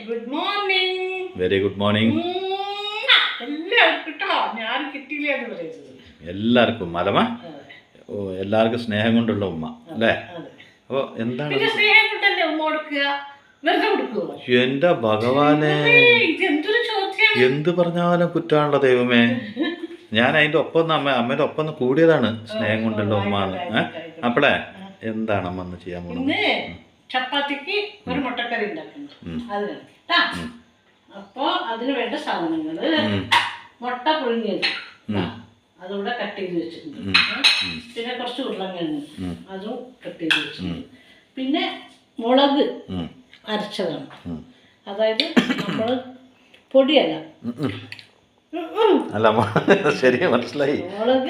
Good morning. Very good morning. എല്ലാവർക്കും മലമ എല്ലാവർക്കും സ്നേഹം കൊണ്ടുള്ള ഉമ്മ അല്ലേ? അപ്പൊ എന്താണ് എന്റെ ഭഗവാനെ, എന്ത് പറഞ്ഞാലും കുറ്റാണല്ലോ ദൈവമേ. ഞാൻ അതിന്റെ ഒപ്പം അമ്മയുടെ ഒപ്പം കൂടിയതാണ് സ്നേഹം കൊണ്ടുള്ള ഉമ്മാന്ന്. അപ്പളേ എന്താണ് അമ്മ ഒന്ന് ചെയ്യാൻ പോകുന്നത്? ചപ്പാത്തിക്ക് ഒരു മുട്ടക്കറി ഉണ്ടാക്കുന്നു. അപ്പൊ അതിന് വേണ്ട സാധനങ്ങള് മുട്ട പുഴുങ്ങിയത് അതുകൂടെ കട്ട് ചെയ്ത് വെച്ചിട്ടുണ്ട്. പിന്നെ കുറച്ച് ഉരുളക്കിഴങ്ങ് അതും കട്ട് ചെയ്ത് വെച്ചിട്ടുണ്ട്. പിന്നെ മുളക് അരച്ചതാണ്, അതായത് നമ്മള് പൊടിയല്ല, ശരി മനസ്സിലായി. മുളക്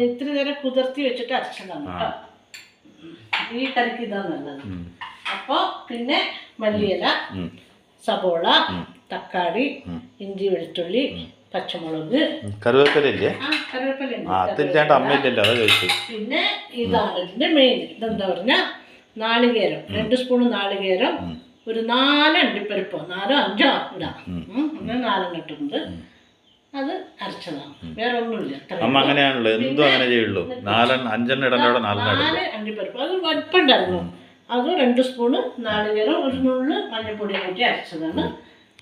ഇത്തിരി നേരം കുതിർത്തി വെച്ചിട്ട് അരച്ചതാണ് കേട്ടോ. ഈ കറിക്ക് ഇതാ നല്ലത്. അപ്പൊ പിന്നെ മല്ലിയില, സബോള, തക്കാളി, ഇഞ്ചി, വെളുത്തുള്ളി, പച്ചമുളക്, കറിവേപ്പില. പിന്നെ ഇതാണ് ഇതിന്റെ മെയിൻ. ഇതെന്താ പറഞ്ഞ നാളികേരം, 2 സ്പൂൺ നാളികേരം, ഒരു 4 അണ്ടിപ്പരിപ്പോ 4 5 ഇടാം. അങ്ങനെ 4 ഇട്ടിട്ടുണ്ട്. അത് അരച്ചതാണ്, വേറെ ഒന്നുമില്ല. അങ്ങനെയാണല്ലോ, എന്തും അങ്ങനെ ചെയ്യുള്ളൂ. 4 അണ്ടിപ്പരിപ്പ് അത് വലുപ്പുണ്ടായിരുന്നു. അത് 2 സ്പൂണ് നാളികേരം, ഒരു നുള്ള് മഞ്ഞൾപ്പൊടി കൂട്ടി അരച്ചതാണ്.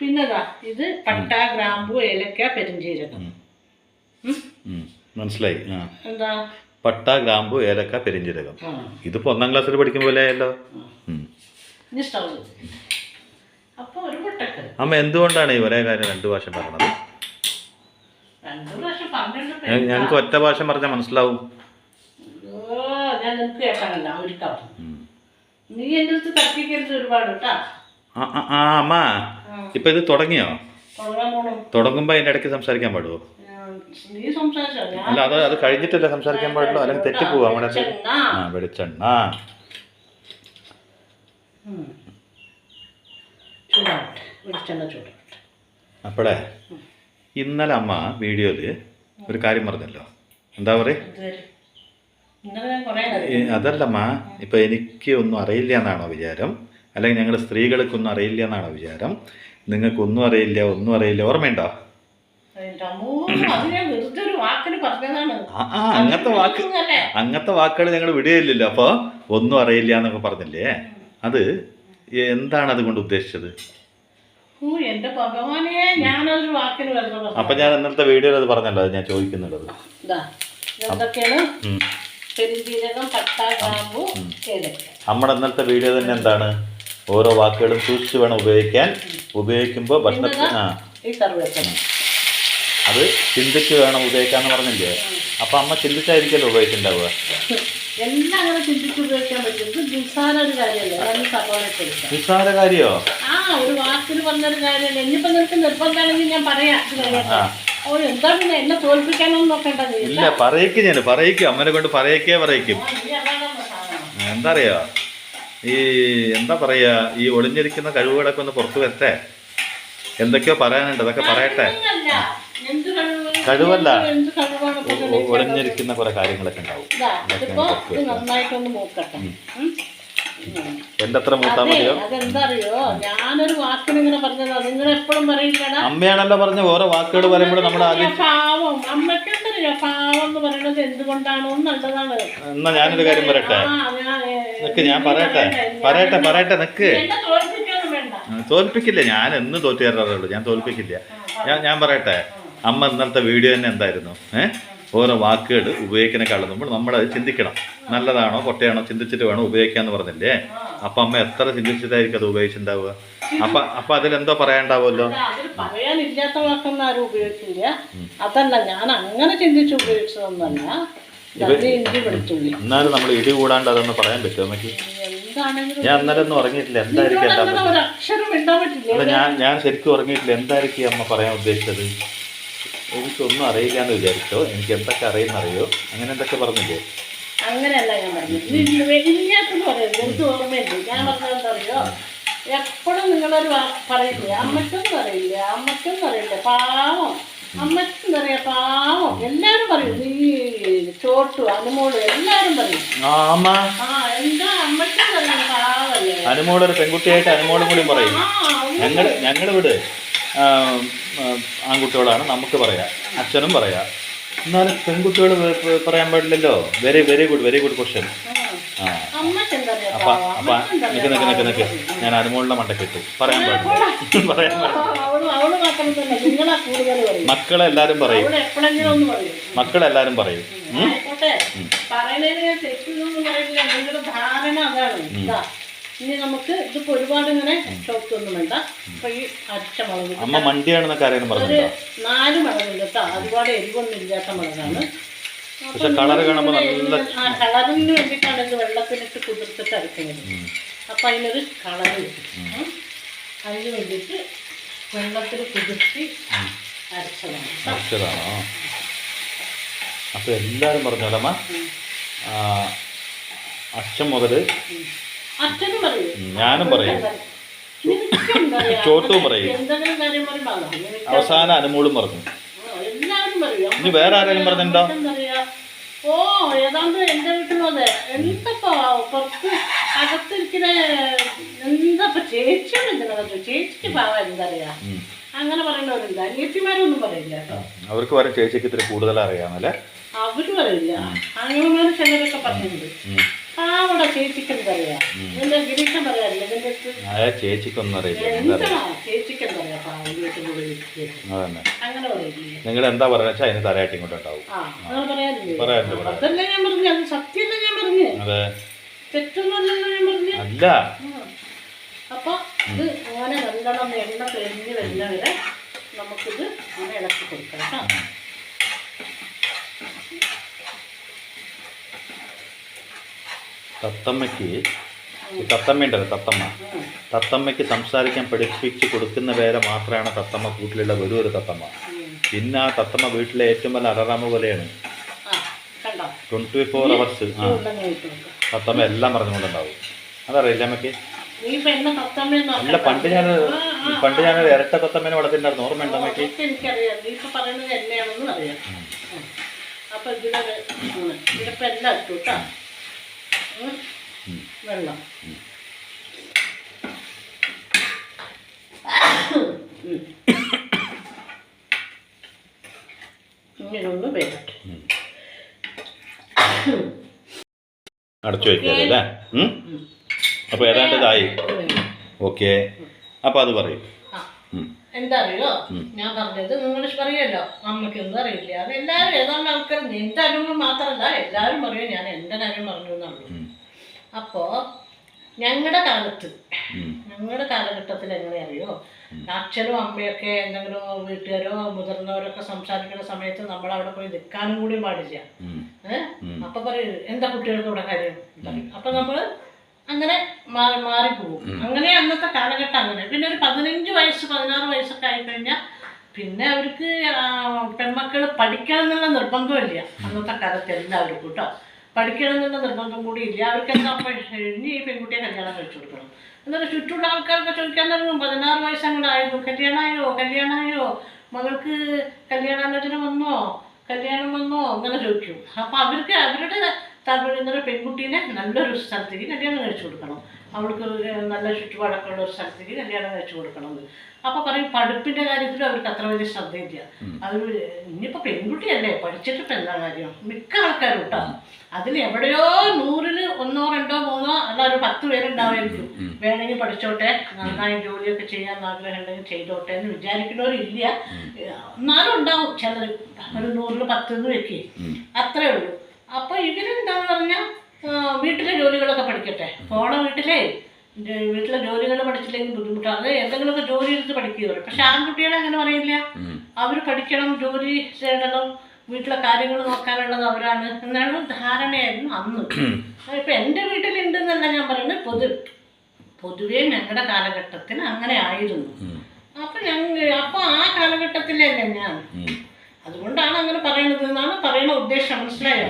പിന്നെ ഇത് പട്ട, ഗ്രാമ്പു, ഏലക്ക, പെരിഞ്ചീരകം. മനസ്സിലായി. എന്താ പട്ട, ഗ്രാമ്പു, ഏലക്ക, പെരിഞ്ചീരകം. ഇതിപ്പോ 1ാം ക്ലാസ്സിൽ പഠിക്കും പോലെ ആയല്ലോ. അപ്പൊ ഒരു മുട്ടക്കറി. അമ്മ എന്തുകൊണ്ടാണ് ഈ ഒരേ കാര്യം 2 ഭാഷ പറഞ്ഞത്? ഞങ്ങൾക്ക് ഒറ്റ ഭാഷ പറഞ്ഞാൽ മനസ്സിലാവും. ഞാൻ നിനക്ക് കേൾക്കാനല്ല, നീ എന്റെ അടുത്ത് തർക്കിക്കരുത് ഒരുപാട് കേട്ടാ. അമ്മ ഇപ്പൊ ഇത് തുടങ്ങിയോ? തുടങ്ങുമ്പോ അതിന്റെ ഇടയ്ക്ക് സംസാരിക്കാൻ പാടുവോ? അല്ല, അത് കഴിഞ്ഞിട്ടല്ലേ സംസാരിക്കാൻ പാടുള്ളൂ, അല്ലെങ്കിൽ തെറ്റിപ്പോവും. നമ്മുടെ വെളിച്ചെണ്ണ അപ്പഴേ ഇന്നലെ അമ്മ വീഡിയോയില് ഒരു കാര്യം പറഞ്ഞല്ലോ. എന്താ പറയാ? അതല്ലമ്മ, ഇപ്പൊ എനിക്ക് ഒന്നും അറിയില്ല എന്നാണോ വിചാരം? അല്ലെങ്കിൽ ഞങ്ങൾ സ്ത്രീകൾക്കൊന്നും അറിയില്ല എന്നാണോ വിചാരം? നിങ്ങൾക്കൊന്നും അറിയില്ല, ഒന്നും അറിയില്ല, ഓർമ്മയുണ്ടോ? അങ്ങനത്തെ വാക്കുകൾ ഞങ്ങൾ വിടുകയില്ലല്ലോ. അപ്പൊ ഒന്നും അറിയില്ല എന്നൊക്കെ പറഞ്ഞില്ലേ, അത് എന്താണ് അതുകൊണ്ട് ഉദ്ദേശിച്ചത്? അപ്പൊ ഞാൻ ഇന്നത്തെ വീഡിയോയിൽ അത് പറഞ്ഞല്ലോ, അത് ഞാൻ ചോദിക്കുന്നുള്ളത്. നമ്മുടെ ഇന്നത്തെ വീഡിയോ തന്നെ എന്താണ്? ഓരോ വാക്കുകളും സൂക്ഷിച്ച് വേണം ഉപയോഗിക്കാൻ. ഉപയോഗിക്കുമ്പോൾ ഭക്ഷണത്തിൽ അത് ചിന്തിച്ച് വേണം ഉപയോഗിക്കാന്ന് പറഞ്ഞില്ലേ? അപ്പൊ അമ്മ ചിന്തിച്ചായിരിക്കല്ലോ ഉപയോഗിച്ചിട്ടുണ്ടാവുക. എല്ലാം അങ്ങനെ ചിന്തിച്ച് ഉപയോഗിക്കാൻ പറ്റും. നിസ്സാര കാര്യോ? ഒരു വാക്കിന് പറഞ്ഞൊരു കാര്യമല്ല. ഇനിയിപ്പോ നിനക്ക് നിർബന്ധമാണെങ്കിൽ ഞാൻ പറയാം. എന്താ പിന്നെ എന്നെ തോൽപ്പിക്കാനൊന്നും നോക്കണ്ടത്. ഇല്ല, പറയിക്കും അമ്മനെ കൊണ്ട് പറയിക്കും. എന്താ അറിയോ, ഈ എന്താ പറയാ, ഈ ഒളിഞ്ഞിരിക്കുന്ന കഴിവുകളൊക്കെ ഒന്ന് പുറത്തു വരട്ടെ. എന്തൊക്കെയോ പറയാനുണ്ട്, അതൊക്കെ പറയട്ടെ. കഴിവല്ല, ഒളിഞ്ഞിരിക്കുന്ന കുറെ കാര്യങ്ങളൊക്കെ ഉണ്ടാവും. എന്റെ അത്ര മൂത്താ മതിയോ? അമ്മയാണല്ലോ പറഞ്ഞ ഓരോ വാക്കുകൾ പറയുമ്പോൾ നമ്മുടെ എന്നാ ഞാനൊരു കാര്യം പറയട്ടെ. നിക്ക്, ഞാൻ പറയട്ടെ നിക്ക്. തോൽപ്പിക്കില്ല, ഞാൻ എന്ന് തോറ്റു തരാറുള്ളൂ, ഞാൻ തോൽപ്പിക്കില്ല. ഞാൻ പറയട്ടെ. അമ്മ ഇന്നലത്തെ വീഡിയോ തന്നെ എന്തായിരുന്നു? ഓരോ വാക്കുകൾ ഉപയോഗിക്കുന്നതിനേക്കാളും നമ്മൾ നമ്മളത് ചിന്തിക്കണം. നല്ലതാണോ പൊട്ടയാണോ ചിന്തിച്ചിട്ട് വേണം ഉപയോഗിക്കാന്ന് പറഞ്ഞില്ലേ? അപ്പൊ അമ്മ എത്ര ചിന്തിച്ചിട്ടായിരിക്കും അത് ഉപയോഗിച്ചിട്ടുണ്ടാവുക? അപ്പൊ അതിലെന്തോ പറയാനുണ്ടാവുമല്ലോ. പറയാനില്ലാത്ത വാക്കൊന്നും ആരും ഉപയോഗിക്കില്ല. അതല്ല, ഞാൻ അങ്ങനെ ചിന്തിച്ച് ഉപയോഗിച്ചതൊന്നല്ല. എന്നാലും നമ്മൾ ഇടി കൂടാണ്ട് അതൊന്ന് പറയാൻ പറ്റുമോ അമ്മയ്ക്ക്? ഞാൻ അന്നേരം ഒന്നും ഉറങ്ങിയിട്ടില്ല. എന്തായിരിക്കും ഞാൻ ശരിക്കും ഉറങ്ങിയിട്ടില്ല. എന്തായിരിക്കും അമ്മ പറയാൻ ഉദ്ദേശിച്ചത്? എനിക്കൊന്നും അറിയില്ല എന്ന് വിചാരിച്ചോ? എനിക്ക് എന്തൊക്കെ അറിയുന്നറിയോ? അങ്ങനെ എന്തൊക്കെ പറഞ്ഞില്ലേ? അങ്ങനെയല്ല ഞാൻ പറഞ്ഞത്. ഇല്ലാത്തെന്ന് പറയുന്നത് എനിക്ക് ഓർമ്മയില്ല. ഞാൻ പറഞ്ഞതെന്തറിയോ, എപ്പോഴും നിങ്ങളൊരു പറയില്ലേ, അമ്മയ്ക്കൊന്നും അറിയില്ല, പാവം അമ്മയ്ക്കെന്താ പറയാ, പാവം എല്ലാരും പറയും. ഈ ചോട്ടു അനുമോള് എല്ലാരും പറയും. എന്താ അമ്മയ്ക്കെന്ന് അറിയാം, പാവല്ലേ. അനുമോളൊരു പെൺകുട്ടിയായിട്ട് അനുമോളും കൂടി പറയും. ഞങ്ങൾ ഇവിടെ ആൺകുട്ടികളാണ്, നമുക്ക് പറയാം, അച്ഛനും പറയാം. എന്നാലും പെൺകുട്ടികൾ പറയാൻ പാടില്ലല്ലോ. Very very good question. ആ അപ്പം നിക്ക് ഞാൻ അനുമോളിന്റെ മണ്ടക്കിട്ടു. പറയാൻ പാടില്ല, പറയാൻ പാടില്ല. മക്കളെല്ലാരും പറയും, മക്കളെല്ലാരും പറയും. ഇനി നമുക്ക് ഇതിപ്പോ ഒരുപാട് ഇങ്ങനെ ഷോപ്പൊന്നും വേണ്ട. അപ്പൊ ഈ അരച്ചമുളക് അമ്മ മണ്ടിയാണെന്നൊക്കെ അറിയാൻ പറഞ്ഞു. 4 മുളകുണ്ട് കേട്ടോ, ഒരുപാട് എരിവൊന്നും ഇല്ലാത്ത മുളകാണ്. ആ കളറിന് വേണ്ടിയിട്ടാണ് ഇത് വെള്ളത്തിലിട്ട് കുതിർത്തിട്ട് അരക്കുന്നത്. അപ്പൊ അതിനൊരു കളർ കിട്ടും. അതിന് വേണ്ടിയിട്ട് വെള്ളത്തിൽ കുതിർത്തി അരച്ചതാണോ? അപ്പൊ എല്ലാരും പറഞ്ഞോളമ്മ, അച്ഛൻ മുതല് അച്ഛനും പറയും, ഞാനും പറയും, ചോട്ടും പറയും, അവസാനം അനുമോളും പറഞ്ഞു. എല്ലാവരും പറയും. ഇനി വേറെ ആരെങ്കിലും പറഞ്ഞിട്ടുണ്ടോ? ഓ ഏതാണ്ട് എന്റെ വീട്ടിലും അതെ. എന്തപ്പോ പുറത്ത് അകത്തിരിക്കുന്ന എന്താപ്പ ചേച്ചിയാണ് ഇതിനകത്ത്, ചേച്ചിക്ക് പാവാ എന്തറിയാ അങ്ങനെ പറയുന്നവരുണ്ട്. അനിയത്തിമാരൊന്നും പറയില്ല. അവർക്ക് പറയും ചേച്ചിക്ക് ഇത്തിരി കൂടുതൽ അറിയാമല്ലേ, അവര് പറയില്ല. അങ്ങനെമാര് ചിലരൊക്കെ പറഞ്ഞിട്ടുണ്ട്. പാവട ചേച്ചിക്ക് എന്തറിയാ, എന്റെ ഗിരീഷൻ പറയാറില്ല ഇതിന്റെ അടുത്ത് ചേച്ചിക്കൊന്നും അറിയില്ല. ചേച്ചിക്ക് എന്തറിയാ പാവ വീട്ടിനുള്ളിൽ അങ്ങനെ പറയില്ല. നിങ്ങൾ എന്താ പറയുക വെച്ചാൽ അതിന് തലയാട്ടി ഇങ്ങോട്ടുണ്ടാവും. അതല്ലേ ഞാൻ പറഞ്ഞു, അത് സത്യമല്ല ഞാൻ പറഞ്ഞു, തെറ്റൊന്നുമല്ലല്ലോ ഞാൻ പറഞ്ഞു. അല്ല അപ്പൊ ഇത് അങ്ങനെ നല്ലോണം എണ്ണ തെളിഞ്ഞ് വരുന്നവരെ നമുക്കിത് അങ്ങനെ ഇളക്കി കൊടുക്കണം കേട്ടോ. തത്തമ്മയ്ക്ക് സംസാരിക്കാൻ പഠിപ്പിച്ച് കൊടുക്കുന്ന പേരെ മാത്രമാണ് തത്തമ്മ കൂട്ടിലുള്ള ഒരു തത്തമ്മ. പിന്നെ ആ തത്തമ്മ വീട്ടിലെ ഏറ്റവും വലിയ അലറാമ പോലെയാണ്. 24 hours തത്തമ്മ എല്ലാം പറഞ്ഞുകൊണ്ടുണ്ടാവും. അതറിയില്ല അമ്മയ്ക്ക്? അല്ല, പണ്ട് ഞാനൊരു ഇരട്ട തത്തമ്മേനെ വളർത്തിണ്ടായിരുന്നു, ഓർമ്മയുണ്ടോ അമ്മയ്ക്ക്? അപ്പൊ ഇതിലിപ്പോ എല്ലാം ഇട്ടു കേട്ടോ. വെള്ളം ഇങ്ങനൊന്ന് വേകട്ടെ. അടച്ചു വയ്ക്കാല്ലേ? അപ്പൊ ഏതാണ്ട് ഇതായി. ഓക്കെ, അപ്പൊ അത് പറയും. എന്താ അറിയോ ഞാൻ പറഞ്ഞത്, നിങ്ങൾ പറയുമല്ലോ അമ്മയ്ക്കൊന്നും അറിയില്ല. അത് എല്ലാവരും ഏതാണ്ട് ആൾക്കാർ എന്റെ അനുഭവം മാത്രമല്ല എല്ലാവരും പറയും ഞാൻ എൻ്റെ കാര്യം പറഞ്ഞു എന്നുള്ളൂ. അപ്പോ ഞങ്ങളുടെ കാലഘട്ടത്തിൽ എങ്ങനെ അറിയോ, അച്ഛനും അമ്മയൊക്കെ എന്തെങ്കിലും വീട്ടുകാരോ മുതിർന്നവരൊക്കെ സംസാരിക്കുന്ന സമയത്ത് നമ്മൾ അവിടെ പോയി നിൽക്കാനും കൂടി പാടില്ല. അപ്പൊ പറയും എന്താ കുട്ടികൾക്ക് ഇവിടെ കാര്യം പറയും. അപ്പൊ നമ്മള് അങ്ങനെ മാറിപ്പോകും. അങ്ങനെ അന്നത്തെ കാലഘട്ടം അങ്ങനെ. പിന്നെ ഒരു 15 വയസ്സ് 16 വയസ്സൊക്കെ ആയിക്കഴിഞ്ഞാൽ പിന്നെ അവർക്ക് പെൺമക്കൾ പഠിക്കണം എന്നുള്ള നിർബന്ധമില്ല. അന്നത്തെ കാലത്ത് എല്ലാവർക്കും കേട്ടോ പഠിക്കണം എന്നുള്ള നിർബന്ധം കൂടി ഇല്ല. അവർക്ക് എന്താ ഇനി ഈ പെൺകുട്ടിയെ കല്യാണം കഴിച്ചു കൊടുക്കണം എന്നിട്ട് ചുറ്റുള്ള ആൾക്കാരൊക്കെ ചോദിക്കാൻ തുടങ്ങും. 16 വയസ്സങ്ങനെ ആയിരുന്നു, കല്യാണമായോ, മകൾക്ക് കല്യാണാലോചന വന്നോ, കല്യാണം വന്നോ അങ്ങനെ ചോദിക്കും. അപ്പം അവർക്ക് അവരുടെ താല്പര്യം എന്നൊരു പെൺകുട്ടീനെ നല്ലൊരു സ്ഥലത്തേക്ക് കല്യാണം കഴിച്ചു കൊടുക്കണം, അവൾക്ക് നല്ല ചുറ്റുപാടൊക്കെ ഉള്ള ഒരു സ്ഥലത്തേക്ക് കല്യാണം കഴിച്ചു കൊടുക്കണം. അപ്പോൾ പറയും പഠിപ്പിൻ്റെ കാര്യത്തിലും അവർക്ക് അത്ര വലിയ ശ്രദ്ധയില്ല. അവർ ഇനിയിപ്പോൾ പെൺകുട്ടിയല്ലേ പഠിച്ചിട്ട് ഇപ്പം എന്താ കാര്യം, മിക്ക ആൾക്കാരും കേട്ടോ അതിൽ എവിടെയോ 100-ൽ 1, 2, 3 അല്ല ഒരു 10 പേരുണ്ടാവായിരിക്കും വേണമെങ്കിൽ പഠിച്ചോട്ടെ, നന്നായി ജോലിയൊക്കെ ചെയ്യാൻ ആഗ്രഹം ഉണ്ടെങ്കിൽ ചെയ്തോട്ടെ എന്ന് വിചാരിക്കുന്നവരില്ല. എന്നാലും ഉണ്ടാവും ചിലർ, ഒരു 100-ൽ 10 എന്ന് വെക്കേ, അത്രേ ഉള്ളൂ. അപ്പോൾ ഇവരെന്താന്ന് പറഞ്ഞാൽ വീട്ടിലെ ജോലികളൊക്കെ പഠിക്കട്ടെ, വീട്ടിലെ ജോലികൾ പഠിച്ചില്ലെങ്കിൽ ബുദ്ധിമുട്ടാണ്, എന്തെങ്കിലുമൊക്കെ ജോലി എടുത്ത് പഠിക്കുക. പക്ഷെ ആൺകുട്ടികളെ അങ്ങനെ പറയില്ല, അവർ പഠിക്കണം, ജോലി ചെയ്യണം, വീട്ടിലെ കാര്യങ്ങൾ നോക്കാനുള്ളത് അവരാണ് എന്നാണ് ധാരണയായിരുന്നു അന്ന്. ഇപ്പം എൻ്റെ വീട്ടിലുണ്ടെന്നല്ല ഞാൻ പറയുന്നത്, പൊതുവേ ഞങ്ങളുടെ കാലഘട്ടത്തിൽ അങ്ങനെ ആയിരുന്നു. അപ്പം ആ കാലഘട്ടത്തിലല്ലേ ഞാൻ, അതുകൊണ്ടാണ് അങ്ങനെ പറയുന്നത് എന്നാണ് പറയുന്ന ഉദ്ദേശം, മനസ്സിലായോ?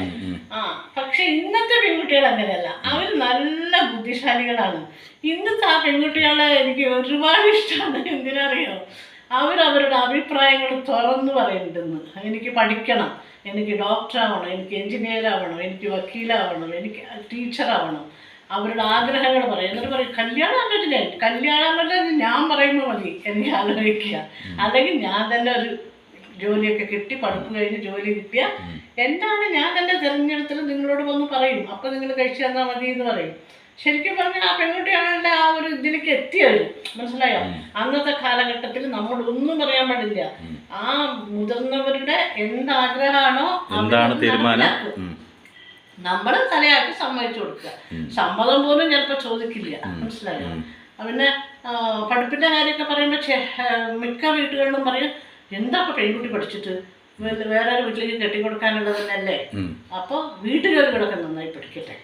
പക്ഷെ ഇന്നത്തെ പെൺകുട്ടികൾ അങ്ങനെയല്ല, അവർ നല്ല ബുദ്ധിശാലികളാണ്. ഇന്നത്തെ ആ പെൺകുട്ടികളെ എനിക്ക് ഒരുപാട് ഇഷ്ടമാണ്. എന്തിനറിയോ, അവരവരുടെ അഭിപ്രായങ്ങൾ തുറന്നു പറയുന്നുണ്ടെന്ന്. എനിക്ക് പഠിക്കണം, എനിക്ക് ഡോക്ടറാവണം, എനിക്ക് എൻജിനീയർ ആവണം, എനിക്ക് വക്കീലാവണം, എനിക്ക് ടീച്ചറാവണം, അവരുടെ ആഗ്രഹങ്ങൾ പറയും. എന്നിട്ട് പറയും കല്യാണം ആലോചിച്ചില്ല, കല്യാണം ആലോചന ഞാൻ പറയുമ്പോൾ മതി എനിക്ക് ആലോചിക്കുക, അല്ലെങ്കിൽ ഞാൻ തന്നെ ഒരു ജോലിയൊക്കെ കിട്ടി പഠിപ്പ് കഴിഞ്ഞ് ജോലി കിട്ടിയ എന്താണ് ഞാൻ എൻ്റെ തിരഞ്ഞെടുത്തിട്ട് നിങ്ങളോട് വന്ന് പറയും, അപ്പം നിങ്ങൾ കഴിച്ചു തന്നാൽ മതി എന്ന് പറയും. ശരിക്കും പറഞ്ഞാൽ ആ പെൺകുട്ടിയാണല്ലോ ആ ഒരു ഇതിലേക്ക് എത്തിയത്, മനസ്സിലായോ? അന്നത്തെ കാലഘട്ടത്തിൽ നമ്മൾ ഒന്നും പറയാൻ പാടില്ല. ആ മുതിർന്നവരുടെ എന്താഗ്രഹമാണോ എന്താണ് തീരുമാനം നമ്മൾ തലയാക്കി സമ്മതിച്ചു കൊടുക്കുക. സമ്മതം പോലും ചിലപ്പോൾ ചോദിക്കില്ല, മനസ്സിലായോ? പിന്നെ പഠിപ്പിൻ്റെ കാര്യമൊക്കെ പറയുമ്പോൾ മിക്ക വീട്ടുകളിലും പറയും എന്താ ഇപ്പം പെൺകുട്ടി പഠിച്ചിട്ട് വേറെ ഒരു വീട്ടിലേക്ക് കെട്ടിക്കൊടുക്കാനുള്ളത് തന്നെയല്ലേ, അപ്പോൾ വീട്ടുജോലികളൊക്കെ നന്നായി പഠിക്കട്ടെ,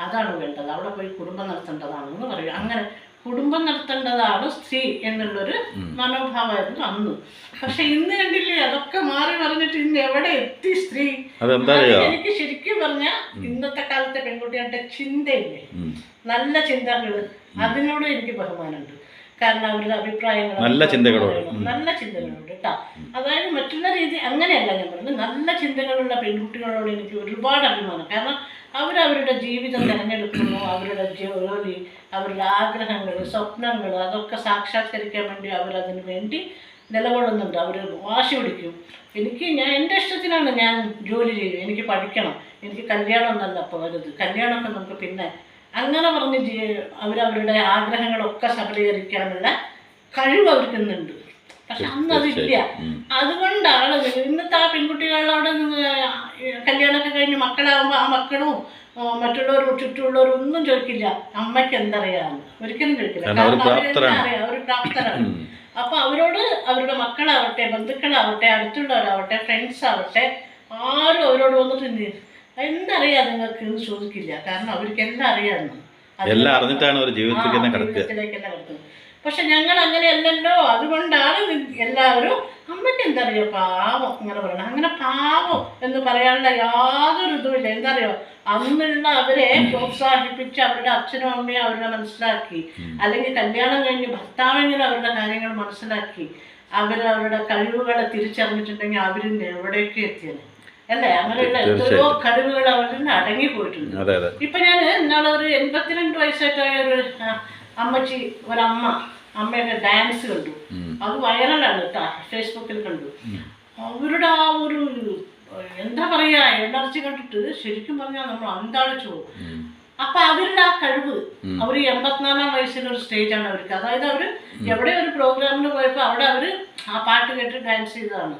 അതാണ് വേണ്ടത്, അവിടെ പോയി കുടുംബം നടത്തേണ്ടതാണെന്ന് പറയും. അങ്ങനെ കുടുംബം നടത്തേണ്ടതാണ് സ്ത്രീ എന്നുള്ളൊരു മനോഭാവമായിരുന്നു അന്ന്. പക്ഷെ ഇന്ന് കണ്ടില്ലേ അതൊക്കെ മാറി പറഞ്ഞിട്ട് ഇന്ന് എവിടെ എത്തി സ്ത്രീ? എനിക്ക് ശരിക്കും പറഞ്ഞാൽ ഇന്നത്തെ കാലത്തെ പെൺകുട്ടികളുടെ ചിന്തയില്ലേ, നല്ല ചിന്തകള്, അതിനോട് എനിക്ക് ബഹുമാനമുണ്ട്. കാരണം അവരുടെ അഭിപ്രായങ്ങൾ നല്ല ചിന്തകളുണ്ട് കേട്ടോ. അതായത് മറ്റുള്ള രീതി അങ്ങനെയല്ല ഞാൻ പറയുന്നത്, നല്ല ചിന്തകളുള്ള പെൺകുട്ടികളോട് എനിക്ക് ഒരുപാട് അഭിമാനം. കാരണം അവരവരുടെ ജീവിതം തിരഞ്ഞെടുക്കുന്നു, അവരുടെ ജോലി, അവരുടെ ആഗ്രഹങ്ങൾ, സ്വപ്നങ്ങൾ അതൊക്കെ സാക്ഷാത്കരിക്കാൻ വേണ്ടി അവരതിന് വേണ്ടി നിലകൊള്ളുന്നുണ്ട്. അവർ വാശി പിടിക്കും. ഞാൻ എൻ്റെ ഇഷ്ടത്തിനാണ് ഞാൻ ജോലി ചെയ്യും, എനിക്ക് പഠിക്കണം, എനിക്ക് കല്യാണം എന്നല്ല പോകരുത്, കല്യാണമൊക്കെ നമുക്ക് പിന്നെ അങ്ങനെ പറഞ്ഞ് അവരവരുടെ ആഗ്രഹങ്ങളൊക്കെ സഫലീകരിക്കാനുള്ള കഴിവ് അവർക്ക് ഇന്നുണ്ട്. പക്ഷെ അന്നതില്ല. അതുകൊണ്ടാണ് ഇന്നത്തെ ആ പെൺകുട്ടികളോട് കല്യാണമൊക്കെ കഴിഞ്ഞ് മക്കളാകുമ്പോൾ ആ മക്കളും മറ്റുള്ളവരും ചുറ്റുമുള്ളവരും ഒന്നും ചോദിക്കില്ല അമ്മയ്ക്ക് എന്തറിയാമെന്ന്, ഒരിക്കലും ചോദിക്കില്ല. കാരണം അവരെന്തറിയാം, അവർ പ്രാപ്തരാണ്. അപ്പോൾ അവരോട് അവരുടെ മക്കളാവട്ടെ, ബന്ധുക്കളാവട്ടെ, അടുത്തുള്ളവരാവട്ടെ, ഫ്രണ്ട്സ് ആവട്ടെ, ആരും അവരോട് വന്നിട്ട് എന്തറിയാം നിങ്ങൾക്ക് എന്ന് ചോദിക്കില്ല. കാരണം അവർക്ക് എല്ലാം അറിയാമെന്ന്, എല്ലാം അറിഞ്ഞിട്ടാണ് അവർ ജീവിതത്തിലേക്ക് കിടക്കുന്നത്. പക്ഷെ ഞങ്ങൾ അങ്ങനെയല്ലല്ലോ. അതുകൊണ്ടാണ് എല്ലാവരും അമ്മയ്ക്ക് എന്താ അറിയോ പാവം ഇങ്ങനെ പറയണം. അങ്ങനെ പാവം എന്ന് പറയാനുള്ള യാതൊരു ഇതുമില്ല. എന്താ അറിയോ, അന്നുള്ള അവരെ പ്രോത്സാഹിപ്പിച്ച് അവരുടെ അച്ഛനും അമ്മയും അവരെ മനസ്സിലാക്കി, അല്ലെങ്കിൽ കല്യാണം കഴിഞ്ഞ് ഭർത്താവെങ്കിലും അവരുടെ കാര്യങ്ങൾ മനസ്സിലാക്കി അവരവരുടെ കഴിവുകളെ തിരിച്ചറിഞ്ഞിട്ടുണ്ടെങ്കിൽ അവരിൽ എവിടേക്ക് എത്തിയത് അല്ലേ? അങ്ങനെയുള്ള എത്രയോ കഴിവുകൾ അവരിൽ അടങ്ങിപ്പോയിട്ടുണ്ട്. ഇപ്പൊ ഞാൻ ഇന്നാളെ ഒരു 82 വയസ്സായിട്ടായ ഒരു അമ്മച്ചി, അമ്മയുടെ ഡാൻസ് കണ്ടു. അത് വൈറലാണ് കേട്ടോ, ഫേസ്ബുക്കിൽ കണ്ടു. അവരുടെ ആ ഒരു എന്താ പറയാ എനർജി കണ്ടിട്ട് ശരിക്കും പറഞ്ഞാൽ നമ്മൾ അന്താളിച്ചു പോകും. അപ്പൊ അവരുടെ ആ കഴിവ്, അവർ 84-ാം വയസ്സിലൊരു സ്റ്റേജാണ് അവർക്ക്. അതായത് അവർ എവിടെ ഒരു പ്രോഗ്രാമിന് പോയപ്പോൾ അവിടെ അവർ ആ പാട്ട് കേട്ട് ഡാൻസ് ചെയ്തതാണ്.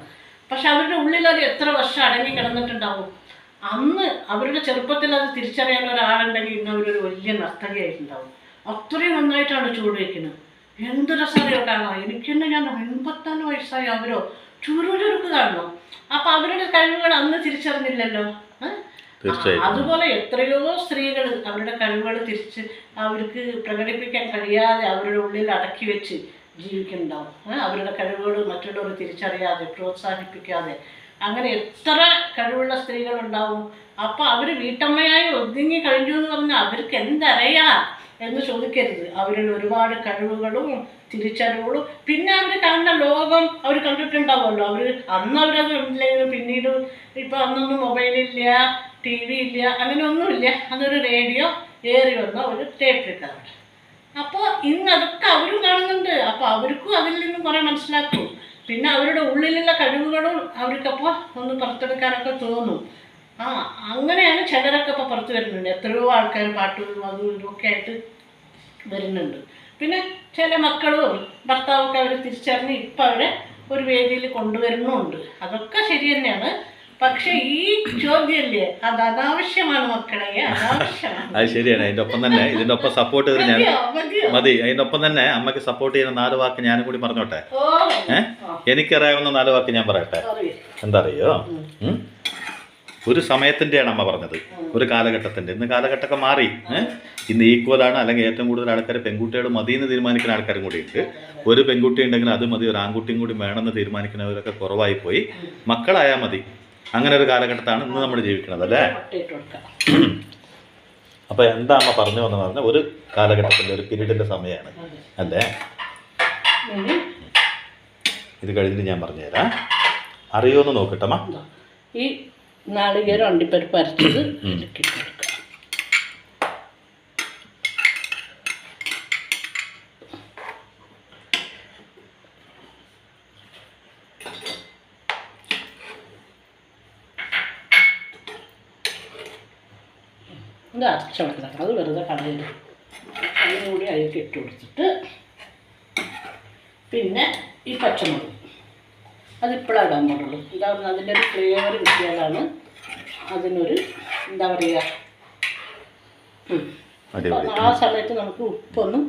പക്ഷെ അവരുടെ ഉള്ളിൽ അത് എത്ര വർഷം അടങ്ങി കിടന്നിട്ടുണ്ടാവും. അന്ന് അവരുടെ ചെറുപ്പത്തിൽ അത് തിരിച്ചറിയാൻ ഒരാളുണ്ടെങ്കിൽ ഇന്ന് അവരൊരു വലിയ നർത്തകിയായിട്ടുണ്ടാവും. അത്രയും നന്നായിട്ടാണ് ചുവടുവെക്കുന്നത്. എന്ത് രസമറിയോ കാണാം. എനിക്ക് തന്നെ ഞാൻ 84 വയസ്സായി അവരോ ചുരുചുരുക്ക് കാണണം. അപ്പൊ അവരുടെ കഴിവുകൾ അന്ന് തിരിച്ചറിഞ്ഞില്ലല്ലോ. അതുപോലെ എത്രയോ സ്ത്രീകൾ അവരുടെ കഴിവുകൾ അവർക്ക് പ്രകടിപ്പിക്കാൻ കഴിയാതെ അവരുടെ ഉള്ളിൽ അടക്കി വെച്ച് ജീവിക്കുന്നുണ്ടാവും. അവരുടെ കഴിവുകൾ മറ്റുള്ളവർ തിരിച്ചറിയാതെ പ്രോത്സാഹിപ്പിക്കാതെ അങ്ങനെ എത്ര കഴിവുള്ള സ്ത്രീകളുണ്ടാവും. അപ്പോൾ അവർ വീട്ടമ്മയായി ഒതുങ്ങി കഴിഞ്ഞു എന്ന് പറഞ്ഞാൽ അവർക്ക് എന്തറിയാം എന്ന് ചോദിക്കരുത്. അവരിൽ ഒരുപാട് കഴിവുകളും തിരിച്ചറിവുകളും പിന്നെ അവർ കാണുന്ന ലോകം അവർ കണ്ടിട്ടുണ്ടാവുമല്ലോ. അന്ന് അവരത് ഇല്ലെങ്കിലും പിന്നീട് ഇപ്പം അന്നൊന്നും മൊബൈലില്ല, TV ഇല്ല, അങ്ങനെ ഒന്നുമില്ല. അതൊരു റേഡിയോ ഏറി വന്ന ഒരു ടേപ്പ് റെക്കോർഡർ. അപ്പോൾ ഇന്ന് അതൊക്കെ അവരും കാണുന്നുണ്ട്. അപ്പോൾ അവർക്കും അതിൽ നിന്നും കുറേ മനസ്സിലാക്കും. പിന്നെ അവരുടെ ഉള്ളിലുള്ള കഴിവുകളും അവർക്കപ്പോൾ ഒന്ന് പുറത്തെടുക്കാനൊക്കെ തോന്നും. അങ്ങനെയാണ് ചിലരൊക്കെ ഇപ്പോൾ പുറത്ത് വരുന്നുണ്ട്. എത്രയോ ആൾക്കാർ പാട്ടുകളും അതും ഇതൊക്കെ ആയിട്ട് വരുന്നുണ്ട്. പിന്നെ ചില മക്കളും ഭർത്താവൊക്കെ അവർ തിരിച്ചറിഞ്ഞ് ഇപ്പം അവരെ ഒരു വേദിയിൽ കൊണ്ടുവരുന്നുമുണ്ട്. അതൊക്കെ ശരി തന്നെയാണ്. പക്ഷെ ഈ ചോദ്യമല്ലേ അത് അനാവശ്യമാണ് മക്കളെ, അനാവശ്യമാണ്. അത് ശരിയാണ്. അതിൻ്റെ ഒപ്പം തന്നെ ഇതിൻ്റെ ഒപ്പം സപ്പോർട്ട് ചെയ്ത് ഞാൻ മതി. അതിൻ്റെ ഒപ്പം തന്നെ അമ്മയ്ക്ക് സപ്പോർട്ട് ചെയ്യുന്ന 4 വാക്ക് ഞാനും കൂടി പറഞ്ഞോട്ടെ. എനിക്കറിയാവുന്ന 4 വാക്ക് ഞാൻ പറയട്ടെ. എന്താ അറിയോ, ഒരു സമയത്തിൻ്റെയാണ് അമ്മ പറഞ്ഞത്, ഒരു കാലഘട്ടത്തിൻ്റെ. ഇന്ന് കാലഘട്ടമൊക്കെ മാറി. ഇന്ന് ഈക്വലാണ്, അല്ലെങ്കിൽ ഏറ്റവും കൂടുതൽ ആൾക്കാർ പെൺകുട്ടികൾ മതി എന്ന് തീരുമാനിക്കുന്ന ആൾക്കാരും കൂടി ഉണ്ട്. ഒരു പെൺകുട്ടി ഉണ്ടെങ്കിൽ അത് മതി, ഒരു ആൺകുട്ടിയും കൂടി വേണമെന്ന് തീരുമാനിക്കുന്നവരൊക്കെ കുറവായി പോയി. മക്കളായാൽ മതി, അങ്ങനെ ഒരു കാലഘട്ടത്താണ് ഇന്ന് നമ്മൾ ജീവിക്കുന്നത് അല്ലേ. അപ്പോൾ എന്താ അമ്മ പറഞ്ഞു വന്നു പറഞ്ഞാൽ ഒരു കാലഘട്ടത്തിൻ്റെ ഒരു പീരീഡിൻ്റെ സമയമാണ് അല്ലേ. ഇത് കഴിഞ്ഞിട്ട് ഞാൻ പറഞ്ഞുതരാം, അറിയുമെന്ന് നോക്കട്ടമ്മ. ഈ നാളികേരം അണ്ടിപ്പരിപ്പ് അരച്ചത് ഇത് അരച്ചെടുക്കണം, അത് വെറുതെ കളയില്ല. അതും കൂടി അതിലേക്ക് ഇട്ട് കൊടുത്തിട്ട് പിന്നെ ഈ പച്ചമുളക് അതിപ്പോഴാണ് ഇടാൻ പാടുള്ളൂ. ഇതാവുന്ന അതിൻ്റെ ഒരു ഫ്ലേവർ കിട്ടിയാലാണ് അതിനൊരു എന്താ പറയുക, ആ സമയത്ത് നമുക്ക് ഉപ്പൊന്നും.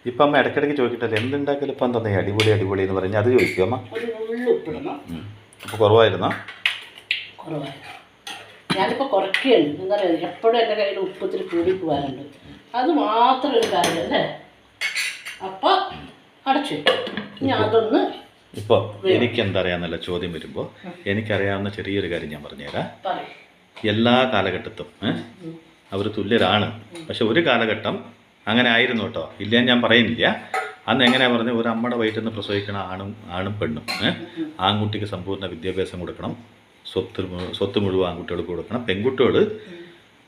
ഇപ്പം അമ്മ ഇടയ്ക്കിടയ്ക്ക് ചോദിക്കട്ടല്ലേ എന്തുണ്ടാക്കലും ഇപ്പം എന്താ അടിപൊളി അടിപൊളി എന്ന് പറഞ്ഞാൽ അത് ചോദിക്കും അമ്മ. ഒരു നുള്ളു ഉപ്പിടണം. അപ്പോൾ കുറവായിരുന്നോ? കുറവായിരുന്നു. ഞാനിപ്പോൾ കുറയ്ക്കുകയാണ്. എന്താ പറയുക, എപ്പോഴും എൻ്റെ കയ്യിൽ ഉപ്പത്തിൽ കൂടി പോകാനുണ്ട്. അത് മാത്രം ഒരു കാര്യമല്ലേ. അപ്പോൾ അടച്ചു ഇനി അതൊന്ന്. ഇപ്പോൾ എനിക്കെന്താ അറിയാമെന്നല്ല ചോദ്യം വരുമ്പോൾ എനിക്കറിയാവുന്ന ചെറിയൊരു കാര്യം ഞാൻ പറഞ്ഞുതരാം. എല്ലാ കാലഘട്ടത്തും അവർ തുല്യരാണ്. പക്ഷെ ഒരു കാലഘട്ടം അങ്ങനെ ആയിരുന്നു കേട്ടോ, ഇല്ല ഞാൻ പറയുന്നില്ല. അന്ന് എങ്ങനെയാ പറഞ്ഞത്, ഒരു അമ്മയുടെ വയറ്റിൽ നിന്ന് പ്രസവിക്കണ ആണും പെണ്ണും. ആൺകുട്ടിക്ക് സമ്പൂർണ്ണ വിദ്യാഭ്യാസം കൊടുക്കണം, സ്വത്ത് മുഴുവൻ ആൺകുട്ടികൾക്ക് കൊടുക്കണം. പെൺകുട്ടികൾ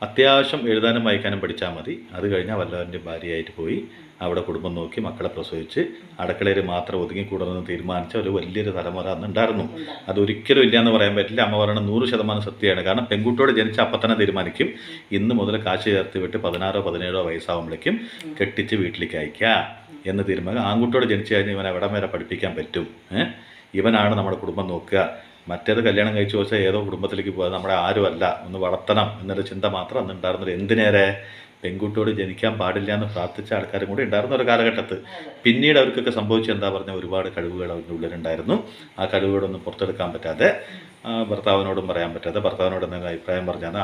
അത്യാവശ്യം എഴുതാനും വായിക്കാനും പഠിച്ചാൽ മതി. അത് കഴിഞ്ഞാൽ വല്ലവൻ്റെ ഭാര്യയായിട്ട് പോയി അവിടെ കുടുംബം നോക്കി മക്കളെ പ്രസവിച്ച് അടുക്കളയിൽ മാത്രം ഒതുങ്ങിക്കൂടുമെന്ന് തീരുമാനിച്ച ഒരു വലിയൊരു തലമുറ അന്നുണ്ടായിരുന്നു. അതൊരിക്കലും ഇല്ല എന്ന് പറയാൻ പറ്റില്ല. അമ്മ പറയണത് 100% സത്യമാണ്. കാരണം പെൺകുട്ടിയോട് ജനിച്ച അപ്പം തന്നെ തീരുമാനിക്കും ഇന്ന് മുതൽ കാശ് ചേർത്ത് വിട്ട് 16-17 വയസ്സാകുമ്പോഴേക്കും കെട്ടിച്ച് വീട്ടിലേക്ക് അയക്കുക എന്ന് തീരുമാനം. ആൺകുട്ടിയോട് ജനിച്ചു കഴിഞ്ഞാൽ ഇവനെ എവിടം വരെ പഠിപ്പിക്കാൻ പറ്റും, ഇവനാണ് നമ്മുടെ കുടുംബം നോക്കുക. മറ്റേത് കല്യാണം കഴിച്ചു വെച്ചാൽ ഏതോ കുടുംബത്തിലേക്ക് പോകാതെ നമ്മുടെ ആരുമല്ല, ഒന്ന് വളർത്തണം എന്നൊരു ചിന്ത മാത്രം അന്ന് ഉണ്ടായിരുന്നത്. എന്തിനേറെ പെൺകുട്ടിയോട് ജനിക്കാൻ പാടില്ല എന്ന് പ്രാർത്ഥിച്ച ആൾക്കാരും കൂടി ഉണ്ടായിരുന്ന ഒരു കാലഘട്ടത്ത്. പിന്നീട് അവർക്കൊക്കെ സംഭവിച്ചത് എന്താ പറഞ്ഞാൽ, ഒരുപാട് കഴിവുകൾ അവരുടെ ഉള്ളിലുണ്ടായിരുന്നു. ആ കഴിവുകളൊന്നും പുറത്തെടുക്കാൻ പറ്റാതെ, ഭർത്താവിനോടും പറയാൻ പറ്റാതെ, ഭർത്താവിനോട് എന്തെങ്കിലും അഭിപ്രായം പറഞ്ഞാൽ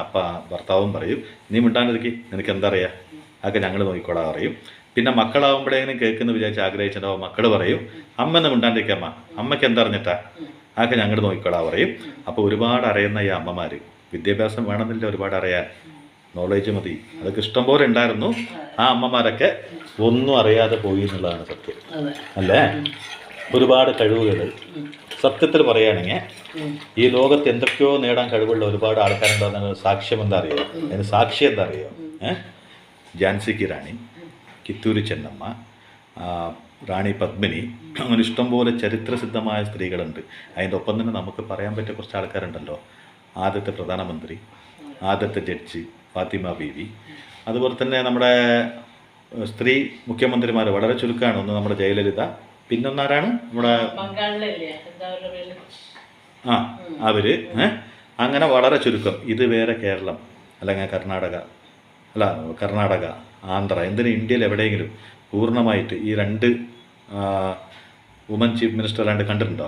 ഭർത്താവും പറയും നീ മിണ്ടാണ്ടിരിക്കി, നിനക്ക് എന്താ അറിയാം, അതൊക്കെ ഞങ്ങൾ നോക്കിക്കോളാൻ പറയും. പിന്നെ മക്കളാവുമ്പോഴേങ്കിലും കേൾക്കുന്ന വിചാരിച്ച് ആഗ്രഹിച്ചിട്ടുണ്ടാവും, മക്കൾ പറയും അമ്മ എന്ന് മിണ്ടാണ്ടിരിക്കമ്മ, അമ്മയ്ക്ക് എന്തറിഞ്ഞിട്ടാ, അതൊക്കെ ഞങ്ങൾ നോക്കിക്കോളാൻ പറയും. അപ്പോൾ ഒരുപാട് അറിയുന്ന ഈ അമ്മമാർ, വിദ്യാഭ്യാസം വേണമെന്നില്ല, ഒരുപാട് അറിയാൻ നോളേജ് മതി, അതൊക്കെ ഇഷ്ടംപോലെ ഉണ്ടായിരുന്നു. ആ അമ്മമാരൊക്കെ ഒന്നും അറിയാതെ പോയി എന്നുള്ളതാണ് സത്യം അല്ലേ. ഒരുപാട് കഴിവുകൾ സത്യത്തിൽ പറയുകയാണെങ്കിൽ ഈ ലോകത്ത് എന്തൊക്കെയോ നേടാൻ കഴിവുള്ള ഒരുപാട് ആൾക്കാരുണ്ടെന്ന സാക്ഷ്യം എന്താ അറിയുമോ? അതിന് സാക്ഷി എന്താ അറിയുമോ? ഝാൻസിക്ക് റാണി, കിത്തൂരി ചെന്നമ്മ, റാണി പത്മിനി, അങ്ങനെ ഇഷ്ടംപോലെ ചരിത്രസിദ്ധമായ സ്ത്രീകളുണ്ട്. അതിൻ്റെ ഒപ്പം തന്നെ നമുക്ക് പറയാൻ പറ്റിയ കുറച്ച് ആൾക്കാരുണ്ടല്ലോ. ആദ്യത്തെ പ്രധാനമന്ത്രി, ആദ്യത്തെ ജഡ്ജി ഫാത്തിമ ബീവി, അതുപോലെ തന്നെ നമ്മുടെ സ്ത്രീ മുഖ്യമന്ത്രിമാർ വളരെ ചുരുക്കമാണ്. ഒന്ന് നമ്മുടെ ജയലളിത, പിന്നൊന്നാരാണ് നമ്മുടെ അവർ, അങ്ങനെ വളരെ ചുരുക്കം. ഇത് വേറെ കേരളം അല്ലെങ്കിൽ കർണാടക, ആന്ധ്ര, എന്തിനും ഇന്ത്യയിൽ എവിടെയെങ്കിലും പൂർണ്ണമായിട്ട് ഈ 2 വുമൻ ചീഫ് മിനിസ്റ്റർ അല്ലാണ്ട് കണ്ടിട്ടുണ്ടോ?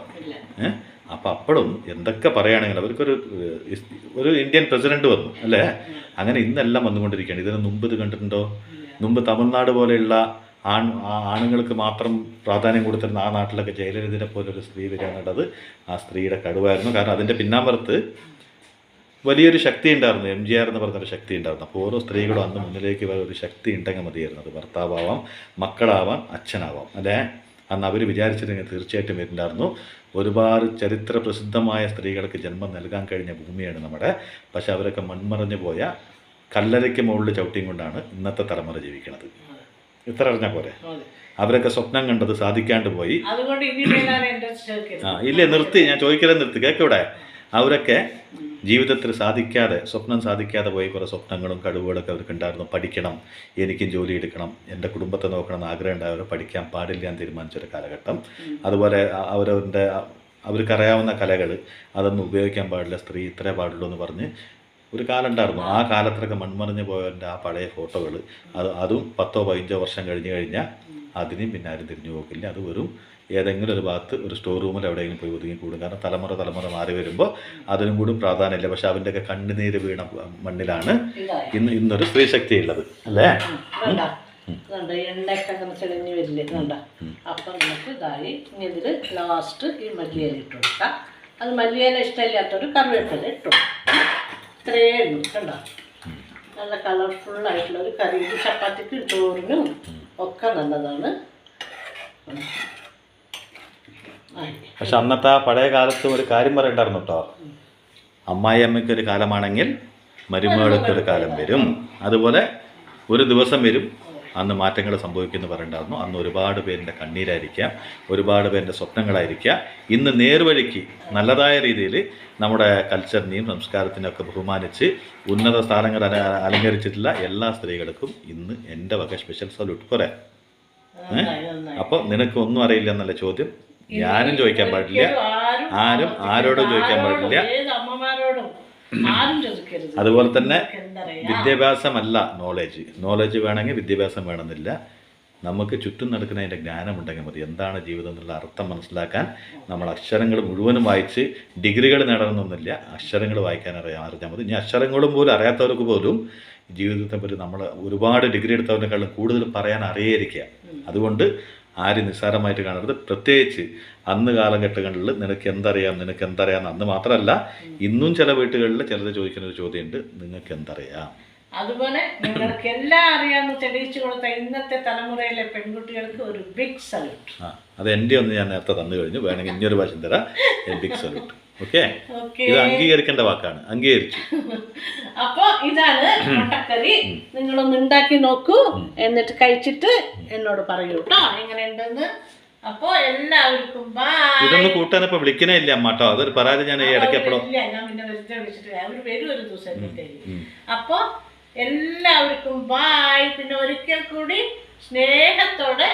അപ്പം അപ്പോഴും എന്തൊക്കെ പറയുകയാണെങ്കിൽ അവർക്കൊരു ഇന്ത്യൻ പ്രസിഡന്റ് വന്നു അല്ലേ. അങ്ങനെ ഇന്നെല്ലാം വന്നുകൊണ്ടിരിക്കുകയാണ്. ഇതിന് മുമ്പ് ഇത് കണ്ടിട്ടുണ്ടോ? മുമ്പ് തമിഴ്നാട് പോലെയുള്ള ആണുങ്ങൾക്ക് മാത്രം പ്രാധാന്യം കൊടുത്തിരുന്ന ആ നാട്ടിലൊക്കെ ജയലളിതയെ പോലെ ഒരു സ്ത്രീ വരിക എന്നുള്ളത് ആ സ്ത്രീയുടെ കഴിവായിരുന്നു. കാരണം അതിൻ്റെ പിന്നാമ്പുറത്ത് വലിയൊരു ശക്തി ഉണ്ടായിരുന്നു, MGR എന്ന് പറഞ്ഞൊരു ശക്തി ഉണ്ടായിരുന്നു. അപ്പോൾ ഓരോ സ്ത്രീകളും അന്ന് മുന്നിലേക്ക് ഒരു ശക്തി ഉണ്ടെങ്കിൽ മതിയായിരുന്നു. അത് ഭർത്താവാം, മക്കളാവാം, അച്ഛനാവാം അല്ലേ. അന്ന് അവർ വിചാരിച്ചിരുന്നെങ്കിൽ തീർച്ചയായിട്ടും വരുന്നുണ്ടായിരുന്നു. ഒരുപാട് ചരിത്ര പ്രസിദ്ധമായ സ്ത്രീകൾക്ക് ജന്മം നൽകാൻ കഴിഞ്ഞ ഭൂമിയാണ് നമ്മുടെ. പക്ഷെ അവരൊക്കെ മൺമറഞ്ഞു പോയ കല്ലറയ്ക്ക് മുകളിൽ ചവിട്ടിയും കൊണ്ടാണ് ഇന്നത്തെ തലമുറ ജീവിക്കുന്നത്. ഇത്ര അറിഞ്ഞാൽ പോരെ. അവരൊക്കെ സ്വപ്നം കണ്ടത് സാധിക്കാണ്ട് പോയി. ഇല്ലേ, നിർത്തി, ഞാൻ ചോദിക്കലേ നിർത്തി, കേൾക്കൂടെ. അവരൊക്കെ ജീവിതത്തിൽ സ്വപ്നം സാധിക്കാതെ പോയി കുറേ സ്വപ്നങ്ങളും കഴിവുകളൊക്കെ അവർക്ക് ഉണ്ടായിരുന്നു. പഠിക്കണം, എനിക്കും ജോലി എടുക്കണം, എൻ്റെ കുടുംബത്തെ നോക്കണം എന്ന് ആഗ്രഹം ഉണ്ടായവർ പഠിക്കാൻ പാടില്ല എന്ന് തീരുമാനിച്ചൊരു കാലഘട്ടം. അതുപോലെ അവർക്കറിയാവുന്ന കലകൾ അതൊന്നും ഉപയോഗിക്കാൻ പാടില്ല, സ്ത്രീ ഇത്രേ പാടുള്ളൂ എന്ന് പറഞ്ഞ് ഒരു കാലം ഉണ്ടായിരുന്നു. ആ കാലത്തൊക്കെ മൺമറിഞ്ഞ് പോയവൻ്റെ ആ പഴയ ഫോട്ടോകൾ അതും 10-15 വർഷം കഴിഞ്ഞാൽ അതിനും പിന്നെ ആരും തിരിഞ്ഞു പോക്കില്ല. അത് വെറും ഏതെങ്കിലും ഒരു ഭാഗത്ത് ഒരു സ്റ്റോർ റൂമിൽ എവിടെയെങ്കിലും പോയി ഒതുങ്ങിക്കൂടും. കാരണം തലമുറ മാറി വരുമ്പോൾ അതിനും കൂടി പ്രാധാന്യമില്ല. പക്ഷെ അവൻ്റെയൊക്കെ കണ്ണുനീര് വീണ മണ്ണിലാണ് ഇന്നൊരു സ്ത്രീശക്തി ഉള്ളത് അല്ലേ. എണ്ണയൊക്കെ അങ്ങനെ ചെളിഞ്ഞ് വരില്ലേ, കണ്ട. അപ്പം നമുക്ക് ഇതായി. ഇനി ഇതിൽ ലാസ്റ്റ് ഈ മല്ലിയില ഇട്ട് കൊടുക്കാം. അത് മല്ലിയില ഇഷ്ടമില്ലാത്തൊരു കറിവേപ്പില ഇട്ടു. ഇത്രയേ ഉള്ളൂ, കണ്ട. നല്ല കളർഫുള്ളായിട്ടുള്ള ഒരു കറി. ഇത് ചപ്പാത്തിക്കും ചോറിനും ഒക്കെ നല്ലതാണ്. പക്ഷെ അന്നത്തെ ആ പഴയ കാലത്ത് ഒരു കാര്യം പറയണ്ടായിരുന്നു കേട്ടോ. അമ്മായി അമ്മയ്ക്കൊരു കാലമാണെങ്കിൽ മരുമകൾക്കൊരു കാലം വരും. അതുപോലെ ഒരു ദിവസം വരും അന്ന് മാറ്റങ്ങൾ സംഭവിക്കുമെന്ന് പറയണ്ടായിരുന്നു. അന്ന് ഒരുപാട് പേരിൻ്റെ കണ്ണീരായിരിക്കാം, ഒരുപാട് പേരിൻ്റെ സ്വപ്നങ്ങളായിരിക്കാം. ഇന്ന് നേർവഴിക്ക് നല്ലതായ രീതിയിൽ നമ്മുടെ കൾച്ചറിനെയും സംസ്കാരത്തിനെയും ഒക്കെ ബഹുമാനിച്ച് ഉന്നത സ്ഥാനങ്ങൾ അലങ്കരിച്ചിട്ടുള്ള എല്ലാ സ്ത്രീകൾക്കും ഇന്ന് എൻ്റെ വക സ്പെഷ്യൽ സല്യൂട്ട് പറയാം. അപ്പോൾ നിനക്ക് ഒന്നും അറിയില്ല എന്നുള്ള ചോദ്യം ഞാനും ചോദിക്കാൻ പാടില്ല, ആരും ആരോടും ചോദിക്കാൻ പാടില്ല. അതുപോലെ തന്നെ വിദ്യാഭ്യാസമല്ല നോളേജ് വേണമെങ്കിൽ വിദ്യാഭ്യാസം വേണമെന്നില്ല. നമുക്ക് ചുറ്റും നടക്കുന്നതിൻ്റെ ജ്ഞാനമുണ്ടെങ്കിൽ മതി. എന്താണ് ജീവിതം എന്നുള്ള അർത്ഥം മനസ്സിലാക്കാൻ നമ്മൾ അക്ഷരങ്ങൾ മുഴുവനും വായിച്ച് ഡിഗ്രികൾ നേടണമെന്നൊന്നുമില്ല, അക്ഷരങ്ങൾ വായിക്കാൻ അറിഞ്ഞാൽ മതി. ഇനി അക്ഷരങ്ങളും പോലും അറിയാത്തവർക്ക് പോലും ജീവിതത്തെ പറ്റി നമ്മൾ ഒരുപാട് ഡിഗ്രി എടുത്തവരെക്കാളും കൂടുതൽ പറയാൻ അറിയാതിരിക്കുക. അതുകൊണ്ട് ആരും നിസ്സാരമായിട്ട് കാണരുത്. പ്രത്യേകിച്ച് അന്ന് കാലഘട്ടങ്ങളിൽ നിനക്ക് എന്തറിയാം അന്ന് മാത്രമല്ല ഇന്നും ചില വീട്ടുകളിൽ ചിലത് ചോദിക്കുന്ന ഒരു ചോദ്യമുണ്ട്, നിങ്ങൾക്ക് എന്തറിയാം. അതുപോലെ നിങ്ങൾക്ക് എല്ലാം അറിയാമെന്ന് തെളിയിച്ചു കൊടുത്ത ഇന്നത്തെ തലമുറയിലെ പെൺകുട്ടികൾക്ക് ഒരു ബിഗ് സല്യൂട്ട്. അത് എൻ്റെ ഒന്ന് ഞാൻ നേരത്തെ തന്നു കഴിഞ്ഞു, വേണമെങ്കിൽ ഇനിയൊരു പ്രാവശ്യം തരാം. Big salute. ഓക്കെ, ഇത് അംഗീകരിക്കേണ്ട വാക്കാണ്, അംഗീകരിച്ചു. അപ്പൊ ഇതാണ് മുട്ടക്കറി. നിങ്ങളൊന്ന് ഉണ്ടാക്കി നോക്കൂ, എന്നിട്ട് കഴിച്ചിട്ട് എന്നോട് പറയൂ കേട്ടോ എങ്ങനെയുണ്ടെന്ന്. അപ്പൊ എല്ലാവർക്കും ബൈ. ഇതൊന്നും കൂട്ടാനിപ്പോ വിളിക്കണേ ഇല്ല അമ്മാട്ടോ, അതൊരു പരാതി. ഞാൻ ഇടയ്ക്കെപ്പോഴും ഞാൻ പിന്നെ വെറുതെ വിളിച്ചിട്ട് അവർ വരും ഒരു ദിവസം. അപ്പൊ എല്ലാവർക്കും ബൈ. പിന്നെ ഒരിക്കൽ കൂടി സ്നേഹത്തോടെ